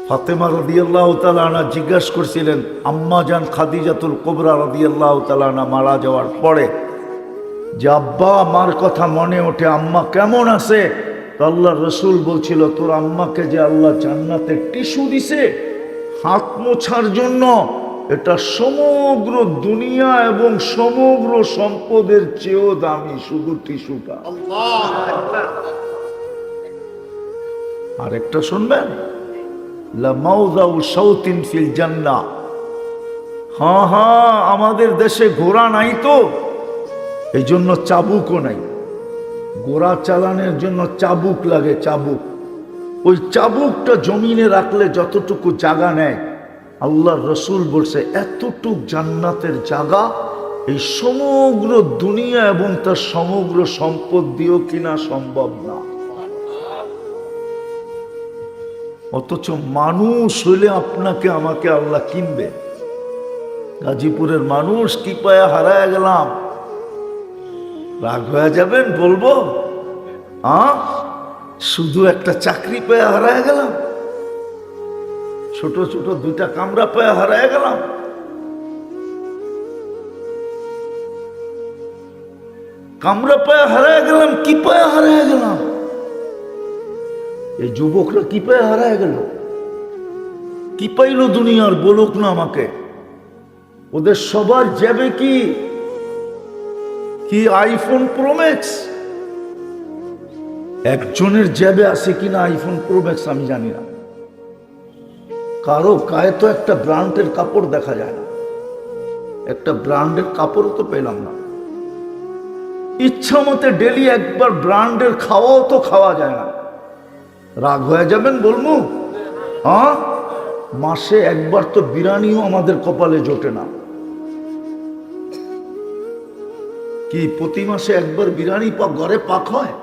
ফাতেমা রাদিয়াল্লাহু তাআলা আনহা জিজ্ঞাসা করছিলেন আম্মা জান খাদিজাতুল কুবরা রাদিয়াল্লাহু তাআলা আনহা মারা যাওয়ার পরে যে আব্বা আমার কথা মনে ওঠে, আম্মা কেমন আছে? তো আল্লাহর রাসূল বলছিল তোর আম্মাকে যে আল্লাহ জান্নাতে টিস্যু দিছে হাত মোছার জন্য, এটা সমগ্র দুনিয়া এবং সমগ্র সম্পদের চেয়েও দামি, শুধু টিস্যুটা। আর একটা শুনবেন, লামাউযাউ শাওতিন ফিল জান্নাহ। হ্যাঁ, আমাদের দেশে ঘোড়া নাই তো, এই জন্য চাবুকও নাই। ঘোড়া চালানোর জন্য চাবুক লাগে, চাবুক। ওই চাবুকটা জমিনে রাখলে যতটুকু জায়গা নেয়, আল্লাহর রাসূল বলছে এতটুক জান্নাতের জায়গা এই সমগ্র দুনিয়া এবং তার সমগ্র সম্পদ দিয়েও কিনা সম্ভব না। অথচ মানুষ হইলে আপনাকে আমাকে আল্লাহ কিনবে। গাজীপুরের মানুষ কি পায়া হারায় গেলাম, রাগ হয়ে যাবেন বলবো? শুধু একটা চাকরি পেয়ে হারায় গেলাম, ছোট ছোট দুইটা কামরা পেয়ে হারায় গেলাম। কামরা পেয়ে হারায় গেলাম, কি পেয়ে হারায় গেলাম? এই যুবকরা কি পেয়ে হারায় গেল? কি পাইল দুনিয়ার বলুক না আমাকে। ওদের সবার যাবে কি আইফোন প্রো ম্যাক্স? একজনের জ্যাবে আছে কিনা আইফোন প্রো ম্যাক্স আমি জানি না। কারো গায়ে তো একটা ব্র্যান্ডের কাপড় দেখা যায় না, একটা ব্র্যান্ডের কাপড়ও তো পেলাম না। ইচ্ছা মতে ডেলি একবার ব্র্যান্ডের খাওয়াও তো খাওয়া যায় না। রাগ হয়ে যাবেন বলবো? মাসে একবার তো বিরিয়ানিও আমাদের কপালে জোটে না। কি প্রতি মাসে একবার বিরিয়ানি ঘরে পাক হয়?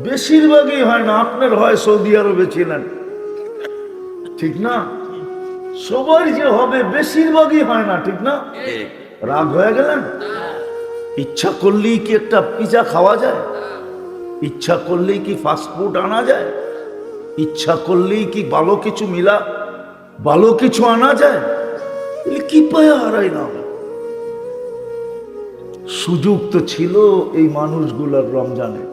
বেশিরভাগই হয় না। আপনার হয় সৌদি আরবে ছিলেন, ঠিক না? সবাই যে হবে বেশিরভাগই হয় না, ঠিক না? রাগ হয়ে গেলেন? ইচ্ছা করলেই কি একটা পিজা খাওয়া যায়? ইচ্ছা করলেই কি ফাস্টফুড আনা যায়? ইচ্ছা করলেই কি ভালো কিছু আনা যায়? কি পায় হারাই না। সুযোগ তো ছিল এই মানুষগুলোর রমজানে,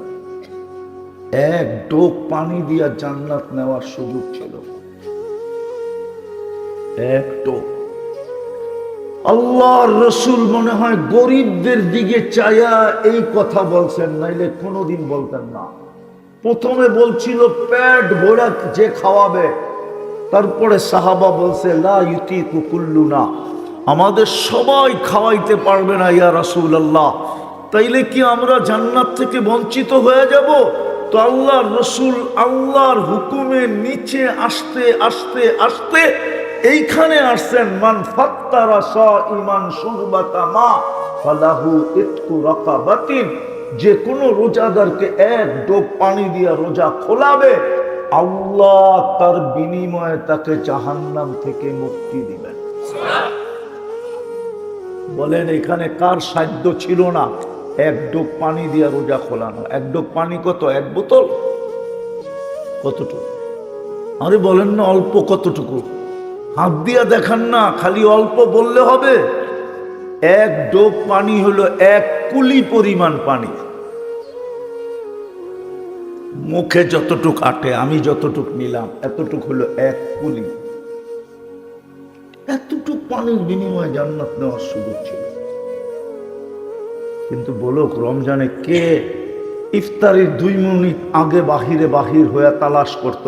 এক ডোক পানি দিয়া জান্নাত নেওয়ার সুযোগ ছিল, এক ডোক। আল্লাহর রাসূল মনে হয় গরিবদের দিকে চাইয়া এই কথা বলছেন, নাইলে কোনোদিন বলতেন না। প্রথমে বলছিল পেট ভরা যে খাওয়াবে, তারপরে সাহাবা বলছে লা ইউতিকু কুল্লুনা, আমাদের সবাই খাওয়াইতে পারবে না ইয়া রাসূলুল্লাহ। তাইলে কি আমরা জান্নাত থেকে বঞ্চিত হয়ে যাব? তো আল্লাহর রাসূল আল্লাহর হুকুমে নিচে আসতে আসতে আসতে এইখানে আসছেন, মান ফাত্তারা সাইমান শুরবাতা মা ফালাহু ইতকু রাকাবাতিন, যে কোনো রোজাদারকে এক ডোব পানি দিয়া রোজা খোলাবে, আল্লাহ তার বিনিময়ে তাকে জাহান্নাম থেকে মুক্তি দিবেন। বলেন এখানে কার সাধ্য ছিল না এক ডোব পানি দিয়া রোজা খোলানো? এক ডোব পানি কত? এক বোতল? কতটুকু? আরে বলেন না অল্প কতটুকু? হাত দিয়া দেখান না, খালি অল্প বললে হবে? এক ডোব পানি হলো এক কুলি পরিমাণ পানি। মুখে যতটুক আটে, আমি যতটুক নিলাম এতটুক হলো এক কুলি। এতটুক পানির বিনিময়ে জান্নাত নেওয়ার সুযোগ ছিল। কিন্তু বলুক রমজানে কে ইফতারির 2 মিনিট আগে বাহির হয়ে তালাশ করত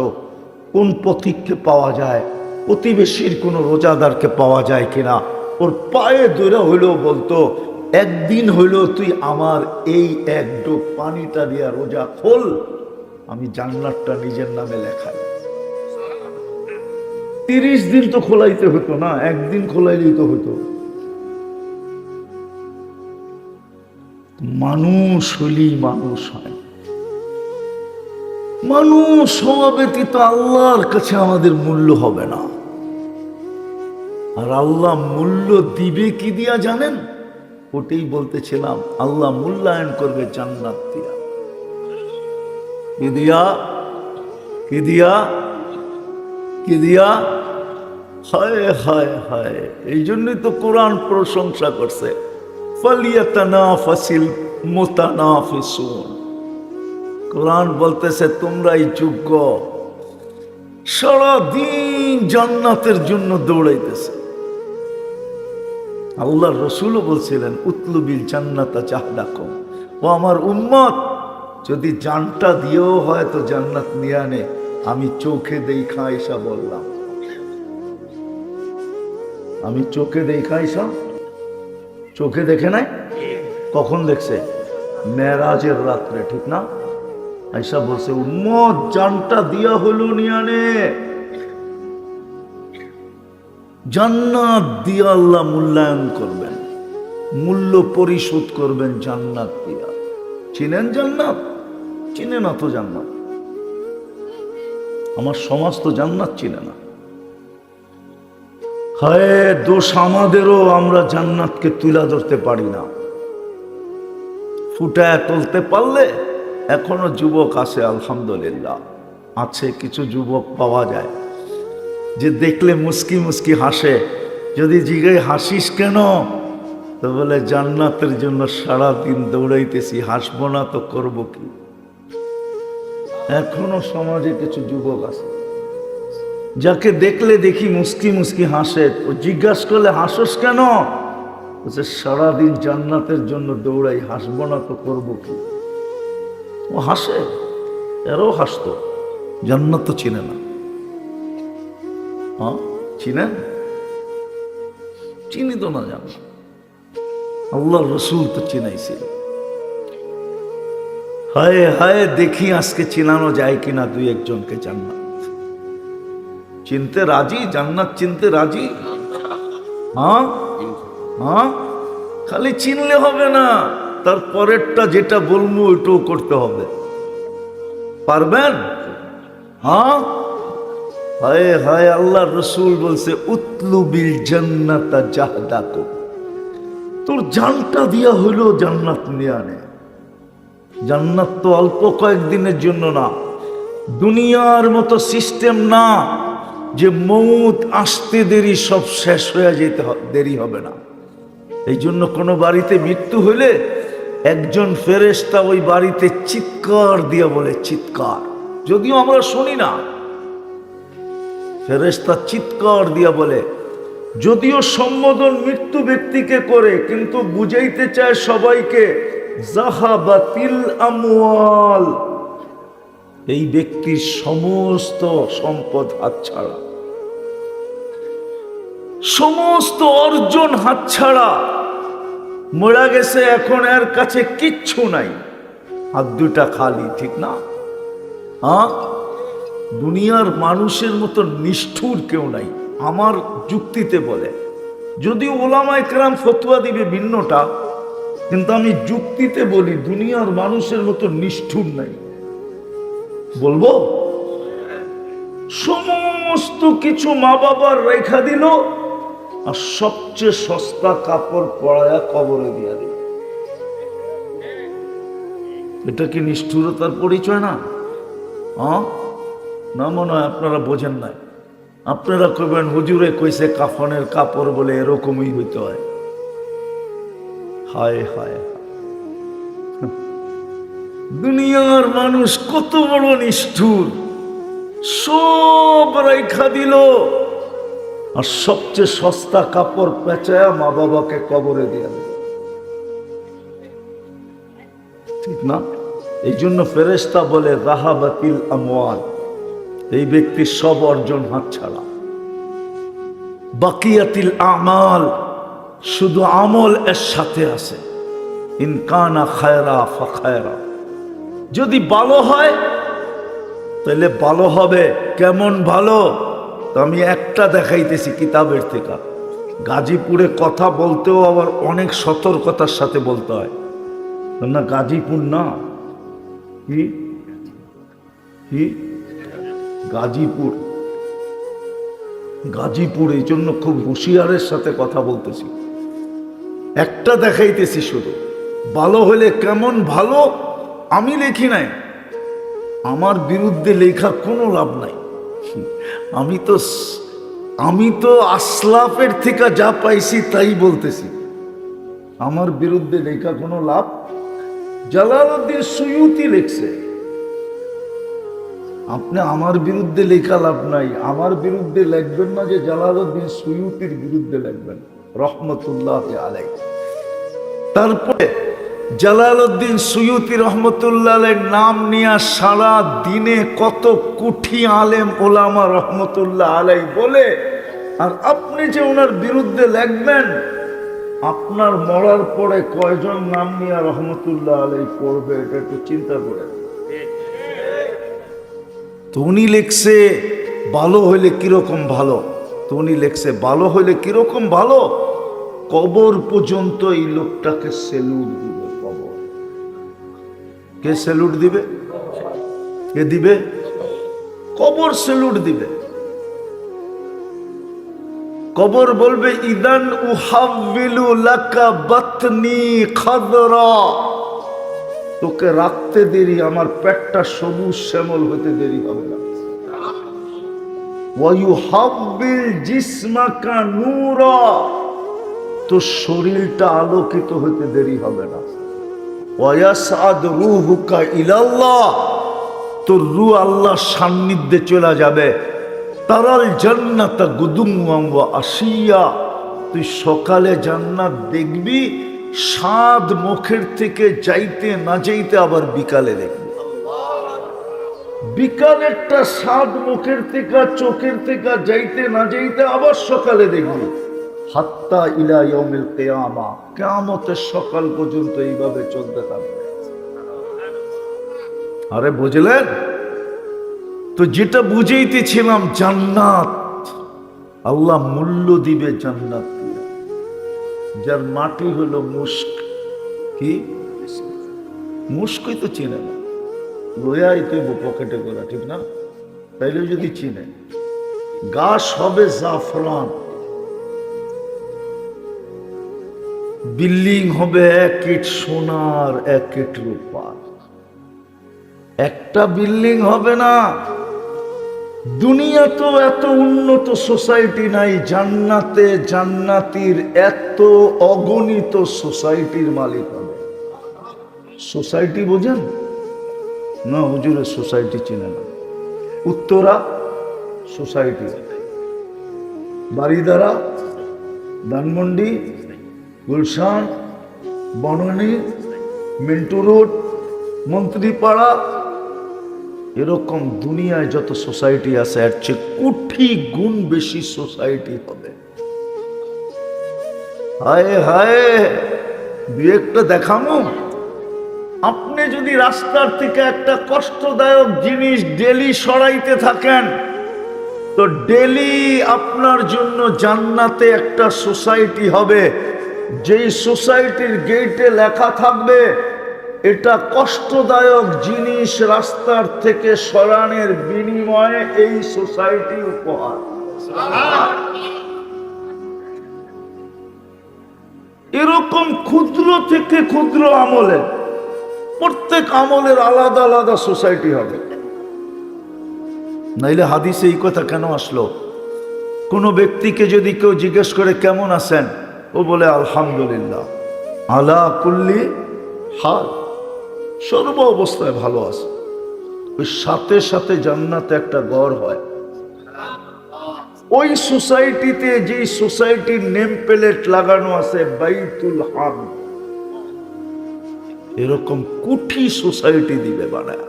কোন পথিককে পাওয়া যায়, প্রতিবেশীর কোনো রোজাদারকে পাওয়া যায় কিনা, ওর পায়ে ধরে হইলেও বলতো একদিন হইলেও তুই আমার এই এক ডোব পানিটা দিয়া রোজা খোল, আমি জান্নাতটা নিজের নামে লেখাই। 30 দিন তো খোলাইতে হতো না, একদিন খোলাইলেই তো হতো। মানুষ হইলেই মানুষ হয়, মানুষ হওয়া ব্যতীত আল্লাহর কাছে আমাদের মূল্য হবে না। আর আল্লাহ মূল্য দিবে কি দিয়া জানেন? ওটাই বলতেছিলাম, আল্লাহ মূল্যায়ন করবে জান্নাত দিয়া। কি দিয়া? কি দিয়া? কি দিয়া? হায় হায় হায়। এই জন্যই তো কোরআন প্রশংসা করছে, ফালিয়াতানাফাসিল মুতানাফিসুন। কোরআন বলতেছে তোমরাই যোগ্য। সারাদিন জান্নাতের জন্য দৌড়াইতেছে। আল্লাহর রাসূলও বলছিলেন উতলুবিল জান্নাতা জাহদাকুম। ও আমার উম্মত, যদি জানটা দিয়েও হয় তো জান্নাত নিয়ে আনে। আমি চোখে দেখা এসা বললাম, আমি চোখে দেখা এসা। চোখে দেখে নাই? কখন দেখছে? মেরাজের রাত্রে, ঠিক না? আয়েশা বলছে উম্মত জানটা দিয়া হলো নিয়ে আনে। জান্নাত দিয়া আল্লাহ মূল্যায়ন করবেন, মূল্য পরিশোধ করবেন জান্নাত দিয়া। চিনেন জান্নাত? চিনে না তো জান্নাত। আমার সমাজ তো জান্নাত চিনে না। হায় দোষ আমাদেরও, আমরা জান্নাতকে তুলে ধরতে পারি না। ফুটায় তুলতে পারলে এখনো যুবক আছে, আলহামদুলিল্লাহ আছে, কিছু যুবক পাওয়া যায় যে দেখলে মুস্কি মুস্কি হাসে। যদি জিগাই হাসিস কেন, তো বলে জান্নাতের জন্য সারাদিন দৌড়াইতেছি, হাসবো না তো করবো কি। এখনো সমাজে কিছু যুবক আছে যাকে দেখলে দেখি মুস্কি মুস্কি হাসে। ও জিজ্ঞাসা করলে হাসোস কেন, বলছে সারাদিন জান্নাতের জন্য দৌড়াই, হাসবো না তো করবো কি। ও হাসে, এরও হাসতো, জান্নাত তো চিনে না। হ্যাঁ চিনেন? চিনি তো না জানো। আল্লাহর রাসূল তো চিনাইছিল। হায় হায়, দেখি আজকে চিনানো যায় কিনা দুই একজনকে জান্নাত চিনতে রাজি, জান্নাত চিনতে রাজি। হ্যাঁ হ্যাঁ, খালি চিনলে হবে না, তার পরেরটা যেটা বলবো ওইটাও করতে হবে। পারবেন? হ্যাঁ। হায় হায়, আল্লাহর রাসূল বলছে উতলুবিল জান্নাতা জাহদাকুম। তোর জানটা দিয়া হইল জান্নাত নিয়ে আনে। জান্নাত তো অল্প কয়েকদিনের জন্য না, দুনিয়ার মতো সিস্টেম না যে মৌত আসতে দেরি সব শেষ হয়ে যেতে দেরি হবে না। এই জন্য কোনো বাড়িতে মৃত্যু হইলে একজন ফেরেশতা ওই বাড়িতে চিৎকার দিয়া বলে, চিৎকার, যদিও আমরা শুনি না, ফেরেশতা চিৎকার দিয়া বলে। যদিও সম্বোধন মৃত্যু ব্যক্তিকে করে, কিন্তু বুঝাইতে চায় সবাইকে, যাহাবাতিল আমওয়াল, এই ব্যক্তির সমস্ত সম্পদ হাতছাড়া, সমস্ত অর্জন হাতছাড়া, মরা গেছে, এখন এর কাছে কিচ্ছু নাই, হাত দুটা খালি, ঠিক না? হ্যাঁ, দুনিয়ার মানুষের মতো নিষ্ঠুর কেউ নাই আমার যুক্তিতে বলে। যদিও ওলামায়ে কেরাম ফতোয়া দিবে ভিন্নটা, কিন্তু আমি যুক্তিতে বলি দুনিয়ার মানুষের মতো নিষ্ঠুর নাই। বলবো সমস্ত কিছু মা বাবার রেখা দিল, আর সবচেয়ে সস্তা কাপড় পরায়া কবরে দিয়া দিল। এটা কি নিষ্ঠুরতার পরিচয় না? না, মনে হয় আপনারা বোঝেন নাই। আপনারা কইবেন হুজুরে কইছে কাফনের কাপড় বলে এরকমই হইতে হয়। হায় হায়, দুনিয়ার মানুষ কত বড় নিষ্ঠুর, সব রেখা দিল আর সবচেয়ে সস্তা কাপড় পেঁচায়া মা বাবাকে কবরে দিয়ে দিল, ঠিক না? এই জন্য ফেরেশতা বলে যাহাবাতিল আমওয়াল, এই ব্যক্তির সব অর্জন হাতছাড়া। বাকিয়াতিল আমাল, শুধু আমল এর সাথে আছে। ইন কানা খায়রা ফাখায়রা, যদি ভালো হয় তাহলে ভালো হবে। কেমন ভালো? তো আমি একটা দেখাইতেছি কিতাবের থেকে। গাজীপুরে কথা বলতেও আবার অনেক সতর্কতার সাথে বলতে হয় না। গাজীপুর না, কি কি গাজীপুর, গাজীপুর, এই জন্য খুব হুঁশিয়ারের সাথে কথা বলতেছি। একটা দেখাইতেছি শুধু, ভালো হলে কেমন ভালো আমি লিখি নাই, আমার বিরুদ্ধে লেখা কোনো লাভ নাই। আমি তো আসলাফের থেকে যা পাইছি তাই বলতেছি। আমার বিরুদ্ধে লেখা কোনো লাভ। জালালউদ্দিন সুয়ুতি লিখছে, আপনি আমার বিরুদ্ধে লেখা লাভ নাই। আমার বিরুদ্ধে লিখবেন না, যে জালালউদ্দিন সুয়ুতির বিরুদ্ধে লিখবেন রহমতুল্লাহ আলাইহি। তারপরে জালালউদ্দিন সুয়ুতি রহমতুল্লাহ আলাইহির নাম নিয়ে সারা দিনে কত কুঠি আলেম ওলামা রহমতুল্লাহ আলাইহি বলে, আর আপনি যে ওনার বিরুদ্ধে লিখবেন, আপনার মরার পরে কয়জন নাম নিয়ে রহমতুল্লাহ আলাইহি পড়বে, এটা একটু চিন্তা করেন। তো উনি লিখছে ভালো হইলে কিরকম ভালো, তো উনি লিখছে ভালো হইলে কিরকম ভালো, কবর পর্যন্ত এই লোকটাকে সেলুট দিবে। কবর কে সেলুট দিবে? কে দিবে? কবর সেলুট দিবে। কবর বলবে ইদান উহাব্বিলু লাকা বাতনি খাদরা, তোকে রাখতে দেরি, আমার পেটটা সবুজ শ্যামল হতে দেরি হবে না। ওয়ায়ুহাব্বিল জিসমাকা নূরা, তোর শরীরটা আলোকিত হতে দেরি হবে না। ওয়ায়াসআদ রূহুকা ইলাল্লাহ, তোর রূহ আল্লাহর সান্নিধ্যে চলে যাবে। তারাল জান্নাতা গুদুওয়ান ওয়া আশিয়া, তুই সকালে জান্নাত দেখবি, স্বাদ মুখের থেকে যাইতে না যাইতে আবার বিকালে দেখবি। বিকালেরটা স্বাদ মুখের থেকে চোখের থেকে যাইতে না যাইতে আবার সকালে দেখবি। হাত্তা ইলা ইয়াউমিল কিয়ামা, কিয়ামতের সকাল পর্যন্ত এইভাবে চলতে থাকবে। আরে বুঝলেন তো? যেটা বুঝাইতেছিলাম, জান্নাত আল্লাহ মূল্য দিবে জান্নাত দিয়ে। যার মাটি হলো মুস্ক, কি মুস্কই তো চিনে না, লয়াই তো পকেটে করা, ঠিক না? তাইলে যদি চিনে, গাছ হবে জাফরান, বিল্ডিং হবে এক ইট সোনার এক ইট রূপার। একটা বিল্ডিং হবে না। দুনিয়া তো এত উন্নত সোসাইটি নাই, জান্নাতে জান্নাতির এত অগণিত সোসাইটির মালিক হবে। সোসাইটি বোঝেন না? হুজুরের সোসাইটি চিনে না। উত্তরা সোসাইটি, বারিদারা, ধানমন্ডি, গুলশান, বনানী, মিন্টু রোড, মন্ত্রীপাড়া, এরকম দুনিয়ায় যত সোসাইটি আছে এর চেয়ে কোটি গুণ বেশি সোসাইটি হবে। হায় হায়, দু একটা দেখামো। আপনি যদি রাস্তার থেকে একটা কষ্টদায়ক জিনিস ডেলি সরাইতে থাকেন, তো ডেলি আপনার জন্য জান্নাতে একটা সোসাইটি হবে, যেই সোসাইটির গেটে লেখা থাকবে এটা কষ্টদায়ক জিনিস রাস্তার থেকে সরানোর বিনিময়ে এই সোসাইটি উপহার। এরকম ক্ষুদ্র থেকে ক্ষুদ্র আমলে, প্রত্যেক আমলের আলাদা আলাদা সোসাইটি হবে। নাইলে হাদিসে এই কথা কেন আসলো? কোনো ব্যক্তিকে যদি কেউ জিজ্ঞেস করে কেমন আছেন, ও বলে আলহামদুলিল্লাহ, আলা কুল্লি হাল, সর্ব অবস্থায় ভালো আছে। ওই সাথে সাথে জান্নাতে একটা ঘর হয়। ওই সোসাইটিতে, যে সোসাইটির নেম প্লেট লাগানো আছে বাইতুল হাম, এরকম কোটি সোসাইটি দিবে বানায়।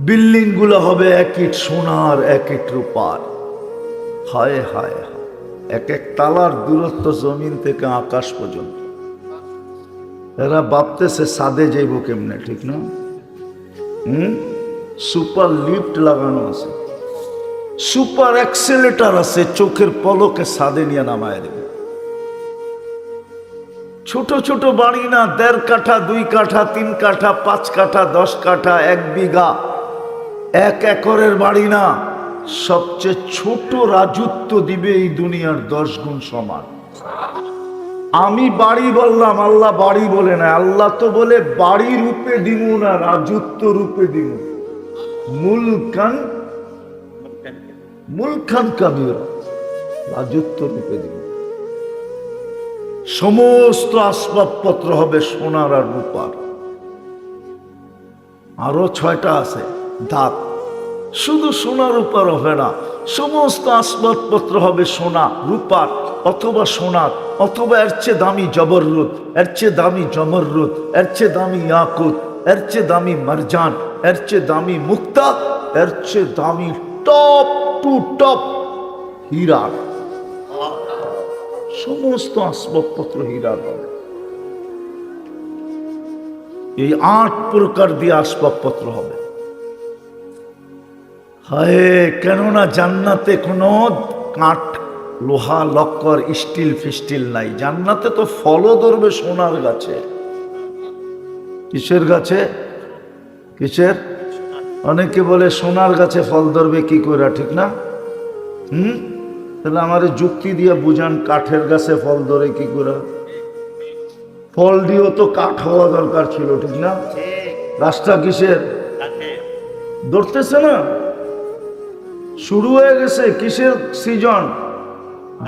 বিল্ডিং গুলো হবে এক ইট সোনার এক ইট রূপার। হায় হায়, এক এক তালার দূরত্ব জমিন থেকে আকাশ পর্যন্ত। এরা ভাবতেছে সাদে যাইব কেমনে, ঠিক না? সুপার লিফট লাগানো আছে, সুপার অ্যাক্সেলেটার আছে, চোখের পলকে সাদে নিয়ে নামায় দেবে। ছোট ছোট বাড়ি না, 1.5 কাঠা 2 কাঠা 3 কাঠা 5 কাঠা 10 কাঠা 1 বিঘা 1 একরের বাড়ি না, সবচেয়ে ছোট রাজত্ব দিবে এই দুনিয়ার 10 গুণ সমান। আমি বাড়ি বললাম, আল্লাহ বাড়ি বলে না। আল্লাহ তো বলে বাড়ি রূপে দিমু না, রাজত্ব রূপে দিমু। মুলকান মুলকান কাবীরা, রাজত্ব রূপে দিমু। সমস্ত আসবাবপত্র হবে সোনার আর রূপার। আরো 6টা আছে দাঁত, শুধু সোনা রূপার হবে না, সমস্ত আসবাবপত্র হবে সোনা রূপার, অথবা সোনার, অথবা এর চেয়ে দামি জবররুত, এর চেয়ে দামি জমররুত, এর চেয়ে দামি ইয়াকুত, এর চেয়ে দামি মারজান, এর চেয়ে দামি মুক্তা, এর চেয়ে দামি টপ টু টপ হীরার। সমস্ত আসবাবপত্র হীরার হবে। এই 8 প্রকার দিয়ে আসবাবপত্র হবে। হায়, কেননা জান্নাতে কোনো কাঠ, লোহা, লক্কর, স্টিল ফিস্টিল নাই। জান্নাতে তো ফলও ধরবে সোনার গাছে। কিসের গাছে? কিসের? অনেকে বলে সোনার গাছে ফল ধরবে কি করে, ঠিক না? তাহলে আমার যুক্তি দিয়ে বুঝান, কাঠের গাছে ফল ধরে কি করে? ফল দিয়েও তো কাঠ হওয়া দরকার ছিল, ঠিক না? গাছটা কিসের? ধরতেছে না। শুরু হয়ে গেছে কিসের সিজন?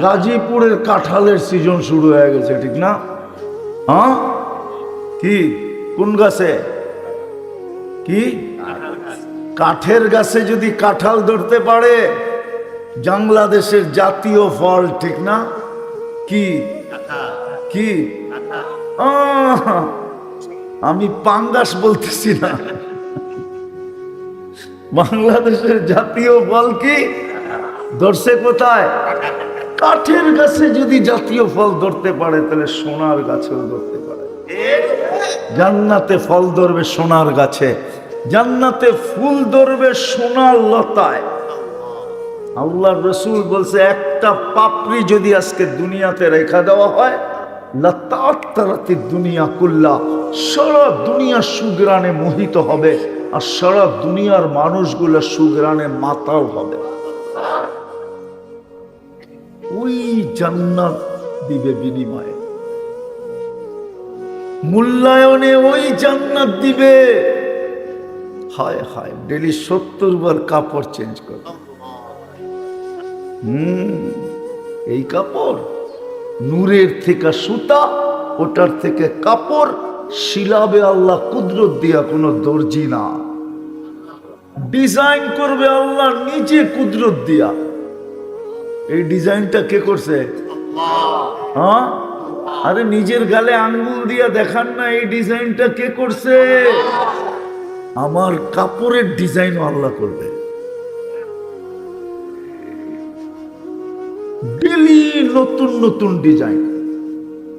গাজীপুরের কাঁঠালের সিজন শুরু হয়ে গেছে, ঠিক না? হ্যাঁ, কি কোন গাছে? কি কাঠের গাছে যদি কাঁঠাল ধরতে পারে, বাংলাদেশের জাতীয় ফল, ঠিক না? কি কি আমি পাঙ্গাস বলতেছি না, বাংলাদেশের জাতীয় ফল কি ধরছে কোথায়? কাঠের গাছে যদি জাতীয় ফল ধরতে পারে, তাহলে সোনার গাছেও ধরতে পারে। জান্নাতে ফল ধরবে সোনার গাছে, জান্নাতে ফুল ধরবে সোনার লতায়। আল্লাহর রাসূল বলছে, একটা পাপড়ি যদি আজকে দুনিয়াতে রেখা দেওয়া হয়, লাতাআত্তারাতি দুনিয়া কুল্লা, সারা দুনিয়া সুগ্রানে মোহিত হবে, আর সারা দুনিয়ার মানুষগুলো সুগ্রানে মাতাল হবে। ওই জান্নাত দিবে বিনিময়ে, মূল্যায়নে ওই জান্নাত দিবে। হায় হায়, ডেলি 70 বার কাপড় চেঞ্জ করে। এই কাপড় নূরের থেকে সুতা, ওটার থেকে কাপড় শিলাবে আল্লাহ কুদরত দিয়া, কোনো দর্জি না। ডিজাইন করবে আল্লাহ নিজে কুদরত দিয়া। এই ডিজাইনটা কে করছে? হ্যাঁ, আরে নিজের গালে আঙ্গুল দিয়া দেখান না, এই ডিজাইনটা কে করছে? আমার কাপড়ের ডিজাইন আল্লাহ করবে। ডেলি নতুন নতুন ডিজাইন,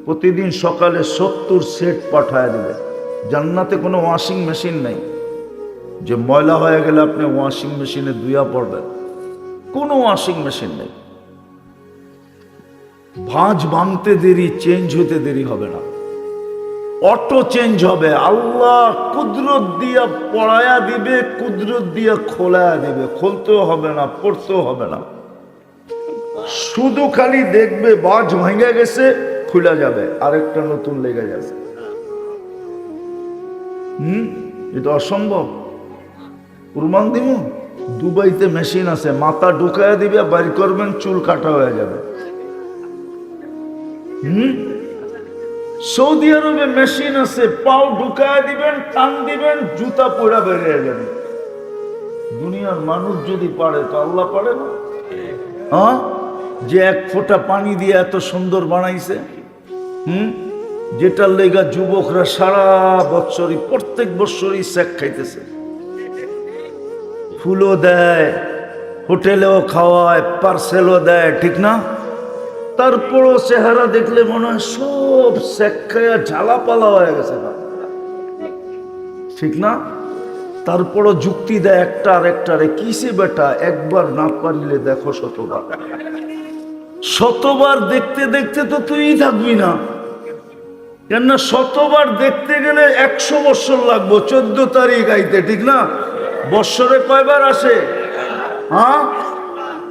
প্রতিদিন সকালে 70 সেট পাঠায় দেবে। জান্নাতে কোনো ওয়াশিং মেশিন নাই যে ময়লা হয়ে গেলে আপনি ওয়াশিং মেশিনে ধুইয়া পড়বেন, কোনো ওয়াশিং মেশিন নেই। ভাঁজ ভাঙতে দেরি, চেঞ্জ হতে দেরি হবে না, অটো চেঞ্জ হবে। আল্লাহ কুদরত দিয়া পড়ায়া দিবে, কুদরত দিয়া খোলায়া দিবে। খুলতেও হবে না, পড়তেও হবে না, শুধু খালি দেখবে ভাঁজ ভেঙে গেছে, খুলে যাবে, আরেকটা নতুন লেগে যাবে। এটা অসম্ভব। প্রমাণ দিব, দুবাইতে মেশিন আছে, মাথা ঢুকাইয়া দিবে, বাইর করবেন, চুল কাটা হয়ে যাবে। সৌদি আরবে মেশিন আছে, পাও ঢুকায় দিবেন, টান দিবেন, জুতা পড়া বেরিয়ে যাবে। দুনিয়ার মানুষ যদি পারে, তো আল্লাহ পারে না? হ্যাঁ, যে 1 ফোঁটা পানি দিয়ে এত সুন্দর বানাইছে, যেটার লেগা যুবকরা সারা বছরই, প্রত্যেক বছরই শেক খাইতেছে, ফুলও দেয়, হোটেলেও খাওয়ায়, পার্সেলও দেয়, ঠিক না? তারপরও চেহারা দেখলে মনে হয় সব শেক খাইয়া ঝালাপালা হয়ে গেছে, ঠিক না? তারপরও যুক্তি দেয় একটা আর একটারে, কিসে বেটা, একবার না পারলে দেখো 100বার। 100বার দেখতে দেখতে তো তুই থাকবি না, কেননা 100বার দেখতে গেলে 100 বছর লাগবো। 14 তারিখ আইতে, ঠিক না? বৎসরে কয়বার আসে? হ্যাঁ,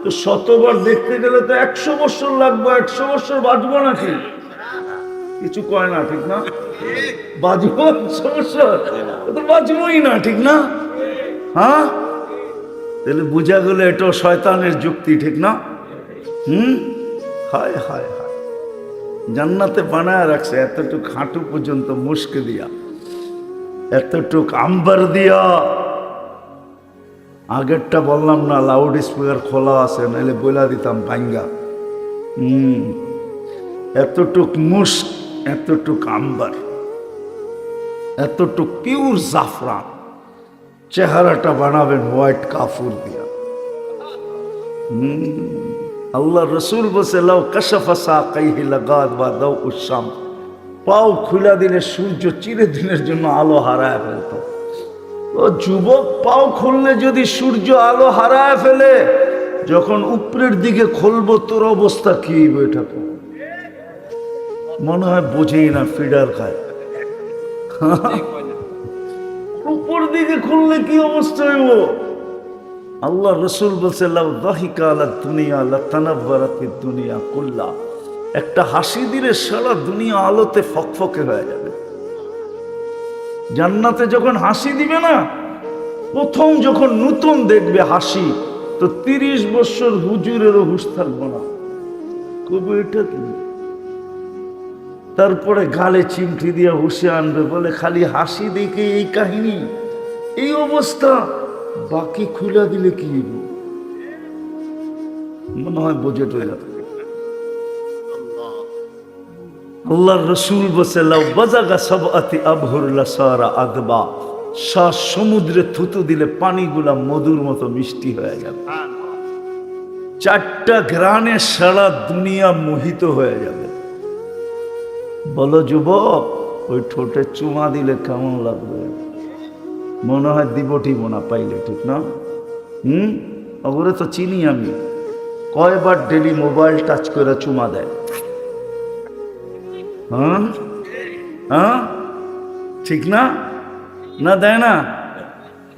তো 100বার দেখতে গেলে তো 100 বছর লাগবে। 100 বছর বাঁচবো নাকি? কিছু কয় না, ঠিক না? বাজবো, সমস্যা তো বাজবোই না, ঠিক না? হ্যাঁ, তাহলে বুঝা গেল এটা শয়তানের যুক্তি, ঠিক না? হায় হায় হায়, জান্নাতে বানায় রাখছে এতটুক হাঁটু পর্যন্ত মুস্কে দিয়া, এতটুক আম্বার দিয়া। আগেরটা বললাম না লাউড স্পিকার খোলা আছে, নাহলে বইলা দিতাম ভাঙ্গা। এতটুক মুস্ক, এতটুক আম্বার, এতটুক পিওর জাফরান। চেহারাটা বানাবেন হোয়াইট কাফুর দিয়া। আল্লাহ রসুল বলছে লাউ কাশাফা সাকাইহি লাগাদ বা দাউ উসাম, পাও খুলা দিলে সূর্য চিরদিনের জন্য আলো হারায় ফেলত। ও যুবক, পাও খুললে যদি সূর্য আলো হারায় ফেলে, যখন উপরের দিকে খুলবো তোর অবস্থা কি হইবে? এটা তো মনে হয় বোঝেই না, ফিডার খায়। উপর দিকে খুললে কি অবস্থা হইব? আল্লাহ রসুল বলছে লাউ দাহিকা আলা দুনিয়া লাতানাব্বারাতিদ দুনিয়া কুল্লা, একটা হাসি দিলে সারা দুনিয়া আলোতে ফকফকে হয়ে যাবে। জান্নাতে যখন হাসি দিবে না, প্রথম যখন নতুন দেখবে হাসি, তো 30 বছর হুজুরেরও হুশ থাকবো না, কবে এটা কি? তারপরে গালে চিমটি দিয়ে হুশে আনবে, বলে খালি হাসি দেখে এই কাহিনী, এই অবস্থা, বাকি খুলে দিলে কি মনে হয় বোঝে টয়ে যাবে। আল্লাহর রসুল বসে লাউ বাজাগা সাবআতি আবহুর লাসারা আদবা, শ্বাস সমুদ্রে থুতু দিলে পানিগুলা মধুর মতো মিষ্টি হয়ে যাবে। 4টা ঘ্রাণে সারা দুনিয়া মোহিত হয়ে যাবে। বলো যুবক, ওই ঠোঁটে চুমা দিলে কেমন লাগবে? মনে হয় দিবটি বোনা পাইলে, ঠিক না? ওগুলো তো চিনি আমি, কয়বার ডেলি মোবাইল টাচ করে চুমা দেয়। হ্যাঁ হ্যাঁ, ঠিক না? না দেয় না?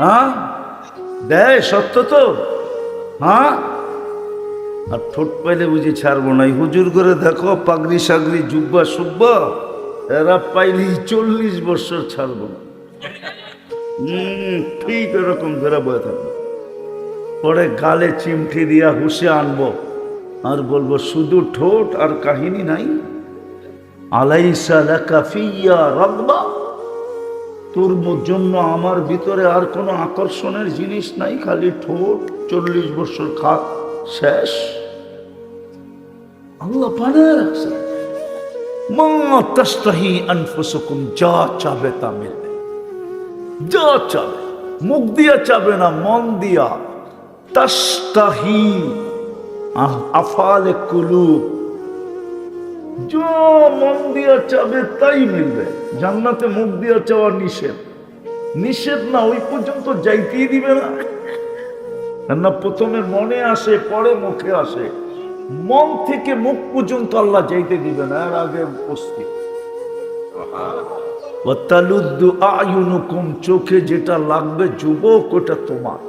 হ্যাঁ দেয়, সত্য তো। হ্যাঁ, আর ঠোঁট পাইলে বুঝি ছাড়বো না। হুজুর করে দেখো, পাগড়ি সাগড়ি জুব্বা সুব্বা, এরা পাইলে 40 বছর ছাড়বো না। ঠিক এরকম ধরে বয়ে থাকবো। পরে গালে চিমটি দিয়া হুশে আনবো, আর বলবো শুধু ঠোঁট আর কাহিনী নাই। আলাইসা লাকা ফিয়া রাগবা, তোর জন্য আমার ভিতরে আর কোনো আকর্ষণের জিনিস নাই, খালি ঠোঁট। 40 বছর খাক, শেষ। আল্লাহ বানায় রাখছে। মা তাস্তাহি আনফুসুকুম, যা চাবে তা মিলবে। যা চাবে, মুখ দিয়া চাবে না, মন দিয়া। তাস্তাহি আফালে কুলুব, যা মন দিয়া চাবে তাই মিলবে। জান্নাতে মুখ দিয়া চাওয়া নিষেধ, নিষেধ না, ওই পর্যন্ত যাইতেই দিবে না। না, প্রথমে মনে আসে, পরে মুখে আসে। মন থেকে মুখ পর্যন্ত আল্লাহ যাইতে দিবে না, এর আগে উপস্থিত। ওয়াতালুদ্দু আয়ুনুকুম, চোখে যেটা লাগবে যুবক, ওটা তোমার।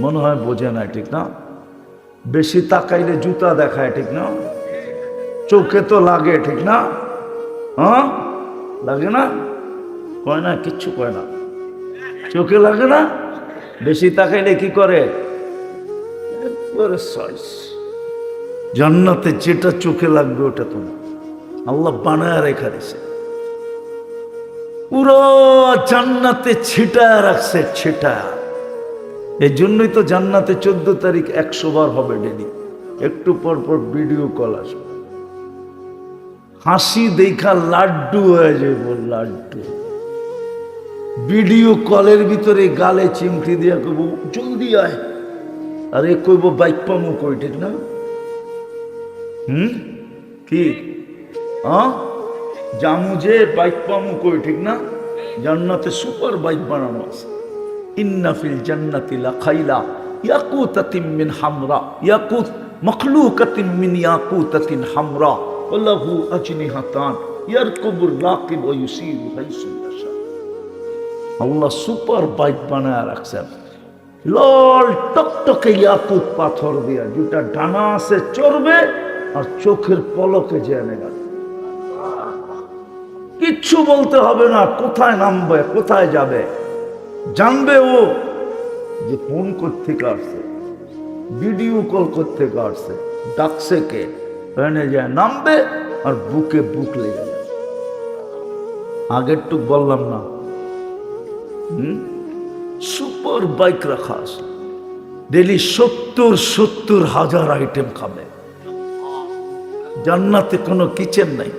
মনে হয় বোঝে না, ঠিক না? বেশি তাকাইলে জুতা দেখায়, ঠিক না? চোখে তো লাগে, ঠিক না? হ্যাঁ লাগে না? কয় না, কিচ্ছু কয় না। চোখে লাগে না? বেশি তাকাইলে কি করে? জান্নাতে যেটা চোখে লাগবে ওটা তোমার। আল্লাহ বানায় রেখা দিয়েছে, পুরো জান্নাতে ছিটায় রাখছে, ছিটায়। এই জন্যই তো জান্নাতে 14 তারিখ 100 বার হবে ডেলি। একটু পর পর ভিডিও কল আসবে, হাসি দেখা লাড্ডু হয়ে যাবে, লাড্ডু। ভিডিও কলের ভিতরে গালে চিমটি দিয়া কইব জলদি আয়, আরে কইব বাইক পামু কই, ঠিক না? কি জামু যে বাইক পামু কই, ঠিক না? জান্নাতে সুপার বাইক বানানো আছে। ইন্না ফিল জান্নাতি লাখাইলা ইয়াকুতাতিন মিন হামরা, ইয়াকুত মখলুকাতিন মিন ইয়াকুতাতিন হামরা ওয়ালাহু আজনিহাতান ইয়ারকুবুর রাকিব ওয়া ইউসিরু হাইসু ইয়াশা। আল্লাহ সুপার বাইক বানায় রাখছেন, লাল টকটকে ইয়াকুত পাথর দিয়া, যেটা ডানা আছে চড়বে আর চোখের পলকে জেনে গেল। কিচ্ছু বলতে হবে না, কোথায় নামবে কোথায় যাবে জানবে ও, যে ফোন কোত্থেকে আসছে, ভিডিও কল কোত্থেকে আসছে, ডাকছে কে, ট্রেনে যায় নামবে আর বুকে বুক লেগে যাবে। আগের টুক বললাম না, সুপার বাইক রাখা আছে, ডেলি 70,000 আইটেম খাবে। জান্নাতে কোনো কিচেন নাই,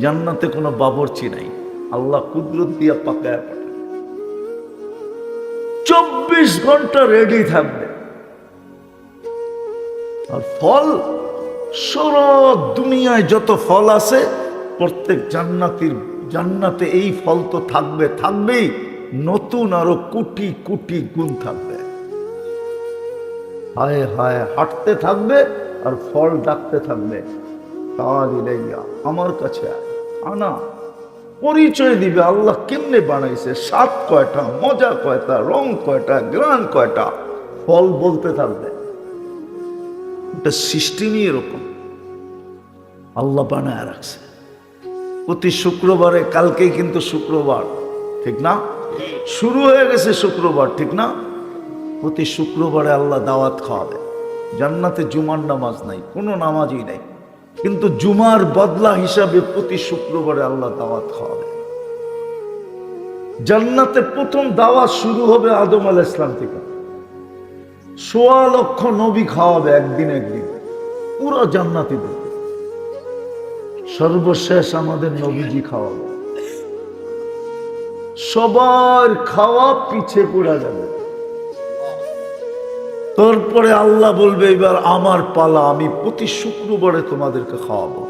জান্নাতে কোনো বাবরচি নাই, আল্লাহ কুদরত দিয়া পাকায় পাঠায়। 24 ঘন্টা রেডি থাকবে। আর ফল, সারা দুনিয়ায় যত ফল আছে প্রত্যেক জান্নাতে এই ফল তো থাকবে, থাকবেই, নতুন আরো কোটি কোটি গুণ থাকবে। হায় হায় হাঁটতে থাকবে আর ফল ডাকতে থাকবে, আমার কাছে আনা, পরিচয় দিবে আল্লাহ কেমনে বানাইছে, স্বাদ কয়টা, মজা কয়টা, রং কয়টা, গ্রান কয়টা, ফল বলতে থাকবে। এটা সিস্টেমই এরকম আল্লাহ বানায় রাখছে। প্রতি শুক্রবারে, কালকেই কিন্তু শুক্রবার, ঠিক না? শুরু হয়ে গেছে শুক্রবার, ঠিক না? প্রতি শুক্রবারে আল্লাহ দাওয়াত খাওয়াবে। জান্নাতে জুমার নামাজ নাই, কোনো নামাজই নাই, কিন্তু জুমার বদলা হিসাবে প্রতি শুক্রবারে আল্লাহ দাওয়াত খাওয়াবে। জান্নাতে প্রথম দাওয়াত শুরু হবে আদম আলাইহিস সালাম থেকে, 1.25 লক্ষ নবী খাওয়াবে একদিন একদিন, পুরো জান্নাতীদের। সর্বশেষ আমাদের নবীজি খাওয়াবে, সবার খাওয়া পিছে পড়া যাবে। তারপরে আল্লাহ বলবে এবার আমার পালা, আমি প্রতি শুক্রবারে তোমাদেরকে খাওয়াবো।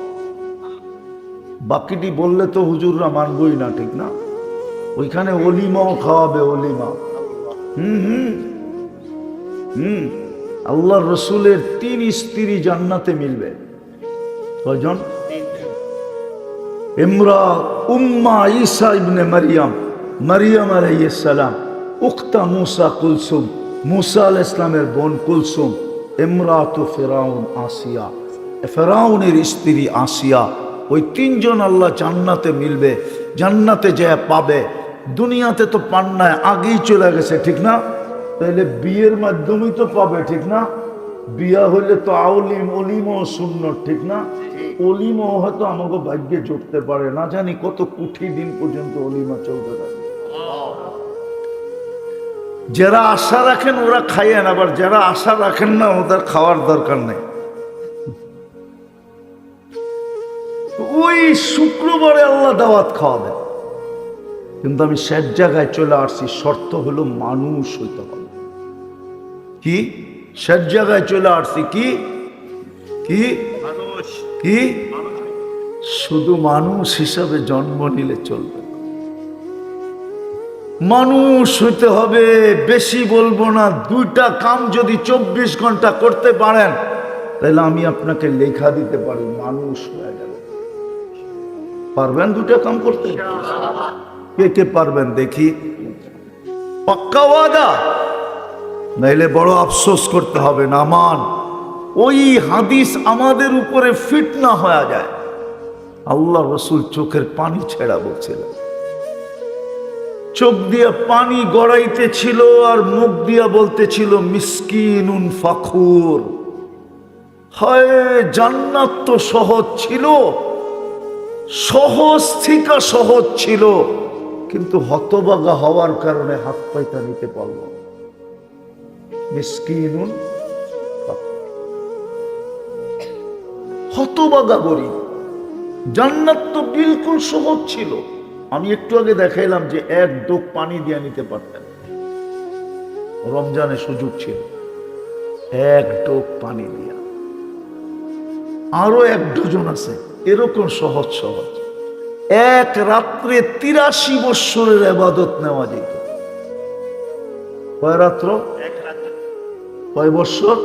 বাকিটি বললে তো হুজুররা মানবই না, ঠিক না? ওইখানে অলিমাও খাওয়াবে, অলিমা। আল্লাহ রসুলের 3 স্ত্রী জান্নাতে মিলবে। কয়জন? ইমরা উম্মা ঈসা ইবনে মারিয়াম আলাইহিস সালাম, উখতা মুসা কুলসুম, মুসা আলাইহিস সালামের বোন কুলসুম, ইমরাতু ফিরাউন আসিয়া, ফিরাউনের স্ত্রী আসিয়া। ওই 3 জন আল্লাহ জান্নাতে মিলবে, জান্নাতে যায় পাবে। দুনিয়াতে তো পান নাই, আগেই চলে গেছে, ঠিক না? তাহলে বিয়ের মাধ্যমেই তো পাবে, ঠিক না? বিয়া হইলে তো অলিমও সুন্নত, ঠিক না? অলিমও হয়তো আমাকে ভাগ্যে জুটতে পারে না, জানি কত কোটি দিন পর্যন্ত অলিমা চলতে থাকে। যারা আশা রাখেন ওরা খাইয়েন, আবার যারা আশা রাখেন না ওদের খাওয়ার দরকার নেই। ওই শুক্রবারে আল্লাহ দাওয়াত খাওয়াবে, কিন্তু আমি শেষ জায়গায় চলে আসছি, শর্ত হলো মানুষ হইতে হবে। কি শেষ জায়গায় চলে আসছি? কি কি কি শুধু মানুষ হিসাবে জন্ম নিলে চলবে, মানুষ হইতে হবে। বেশি বলবো না, 2টা কাম যদি 24 ঘন্টা করতে পারেন তাহলে আমি আপনাকে লেখা দিতে পারি মানুষ হয়ে গেল। পারবেন 2টা কাম করতে? কে কে পারবেন দেখি? পাক্কা ওয়াদা? নাইলে বড় আফসোস করতে হবে না। মান ওই হাদিস আমাদের উপরে ফিট না হয়ে যায়। আল্লাহ রসুল চোখের পানি ছেড়া বলছিলেন, চোখ দিয়া পানি গড়াইতেছিল আর মুখ দিয়া বলতেছিল মিসকিনুন ফাখুর। হায় জান্নাত তো সহজ ছিল, সহজ থেকে সহজ ছিল, কিন্তু হতবাগা হওয়ার কারণে হাত পাইতা নিতে পারল। মিসকিনুন হতবাগা গরিব। জান্নাত তো বিলকুল সহজ ছিল। আমি একটু আগে দেখাইলাম যে 1 ডোক পানি দিয়ে নিতে পারতেন, রমজানে সুযোগ ছিল, 1 ডোক পানি দিয়া। আরো 1 ডজন আছে এরকম সহজ সহজ। 1 রাত্রে 83 বৎসরের ইবাদত নেওয়া যেত। কয় রাত্র? কয় বৎসর?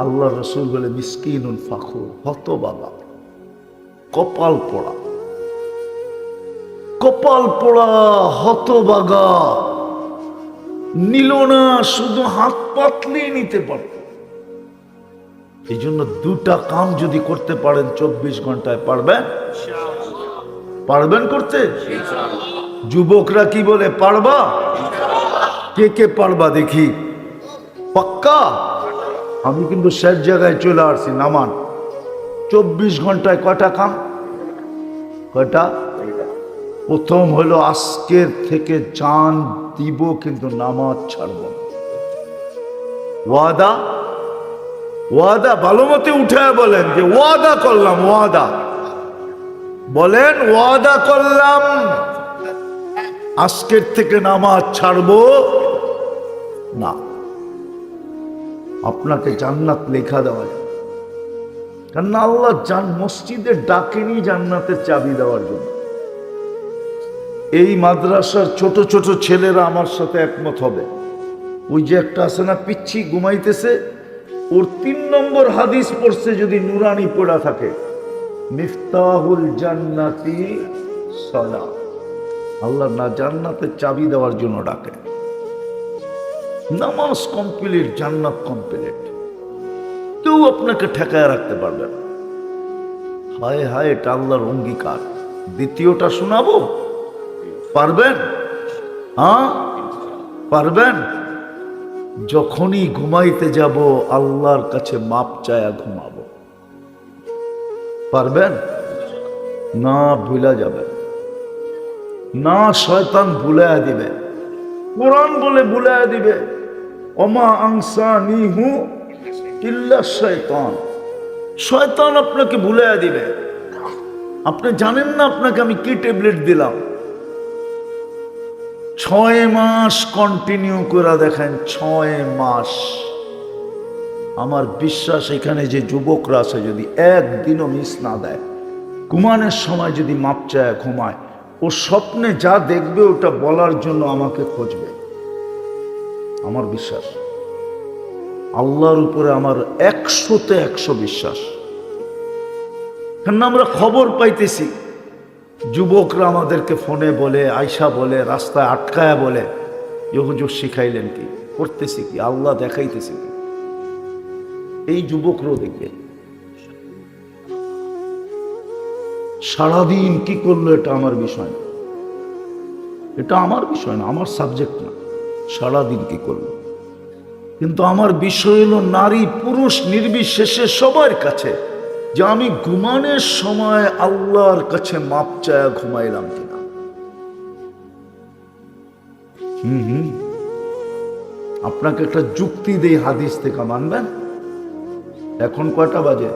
আল্লাহ রসুল বলে মিসকিনুন ফাখুর, হতবাগা, কপাল পোড়া, কপাল পোড়া, হতবাগা। নিল না, শুধু হাত পাতলেই নিতে পারত। এই জন্য 2টা কাম যদি করতে পারেন 24 ঘন্টায় পারবেন। পারবেন করতে? যুবকরা কি বলে পারবা? কে কে পারবা দেখি? পাক্কা? আমি কিন্তু শেষ জায়গায় চলে আসছি। নামান 24 ঘন্টায় কয়টা কাম? কয়টা? প্রথম হলো আজকের থেকে জান দিব, কিন্তু নামাজ ছাড়ব না। ওয়াদা? ওয়াদা ভালো মতে উঠে বলেন যে ওয়াদা করলাম। ওয়াদা বলেন, ওয়াদা করলাম আজকের থেকে নামাজ ছাড়বো না। আপনাকে জান্নাত লেখা দেওয়া যায়, কারণ আল্লাহ মসজিদে ডাকেনি জান্নাতের চাবি দেওয়ার জন্য। এই মাদ্রাসার ছোট ছোট ছেলেরা আমার সাথে একমত হবে। ওই যে একটা আছে না, পিচ্ছি ঘুমাইতেছে, ওর 3 নম্বর হাদিস পড়ছে যদি নুরানি পড়া থাকে, মিফতাহুল জান্নাতি সালাহ। আল্লাহ না জান্নাতের চাবি দেওয়ার জন্য ডাকে। নামাজ কমপ্লিট, জান্নাত কমপ্লিট। কেউ আপনাকে ঠেকায় রাখতে পারবে না। হায় হায়, এটা আল্লাহর অঙ্গীকার। দ্বিতীয়টা শোনাবো? পারবেন? হ্যাঁ পারবেন? যখনই ঘুমাইতে যাব আল্লাহর কাছে মাপ চায়া ঘুমাবো। পারবেন না? ভুলা যাবে না, শয়তান ভুলাইয়া দিবে। কোরআন বলে ভুলাইয়া দিবে, ওমা আনসানিহু ইল্লা শাইতান। শয়তান আপনাকে ভুলাইয়া দিবে। আপনি জানেন না আপনাকে আমি কি ট্যাবলেট দিলাম। 6 মাস কন্টিনিউ করে দেখেন, 6 মাস। আমার বিশ্বাস এখানে যে যুবকরা আছে, যদি একদিনও মিস না দেয়, ঘুমানোর সময় যদি মাপ চায় ঘুমায়, ও স্বপ্নে যা দেখবে ওটা বলার জন্য আমাকে খুঁজবে। আমার বিশ্বাস, আল্লাহর উপরে আমার 100-তে 100 বিশ্বাস। কেন আমরা খবর পাইতেছি, যুবকরা আমাদেরকে ফোনে বলে, আয়সা বলে, রাস্তায় আটকায়া বলে, হুজুর শিখাইলেন কি, করতেছি কি, আল্লাহ দেখাইতেছি কি। এই যুবকরাও দেখবে সারাদিন কি করলো, এটা আমার বিষয় না। এটা আমার বিষয় না, আমার সাবজেক্ট না, সারাদিন কি করলো। কিন্তু আমার বিষয় হলো নারী পুরুষ নির্বিশেষে সবার কাছে, যে আমি ঘুমানোর সময় আল্লাহর কাছে মাপ চায়া ঘুমাইলাম কিনা। আপনাকে একটা যুক্তি দেই হাদিস থেকে, মানবেন? এখন কয়টা বাজে?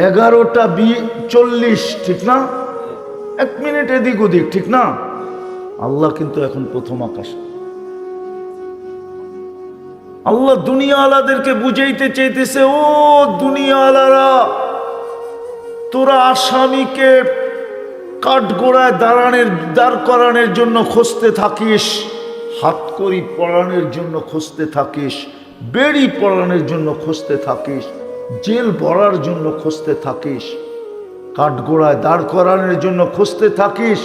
11:40, ঠিক না? 1 মিনিট এদিক ওদিক, ঠিক না? আল্লাহ কিন্তু এখন প্রথম আকাশে। আল্লাহ দুনিয়া আলাদেরকে বুঝাইতে চাইতেছে, ও দুনিয়া আলারা, তোরা আসামিকে কাঠগোড়ায় দাঁড় করানোর জন্য খুঁজতে থাকিস, হাতকড়ি পরানোর জন্য খুঁজতে থাকিস, বেড়ি পরানোর জন্য খুঁজতে থাকিস, জেল ভরার জন্য খুঁজতে থাকিস, কাঠগোড়ায় দাঁড় করানোর জন্য খুঁজতে থাকিস,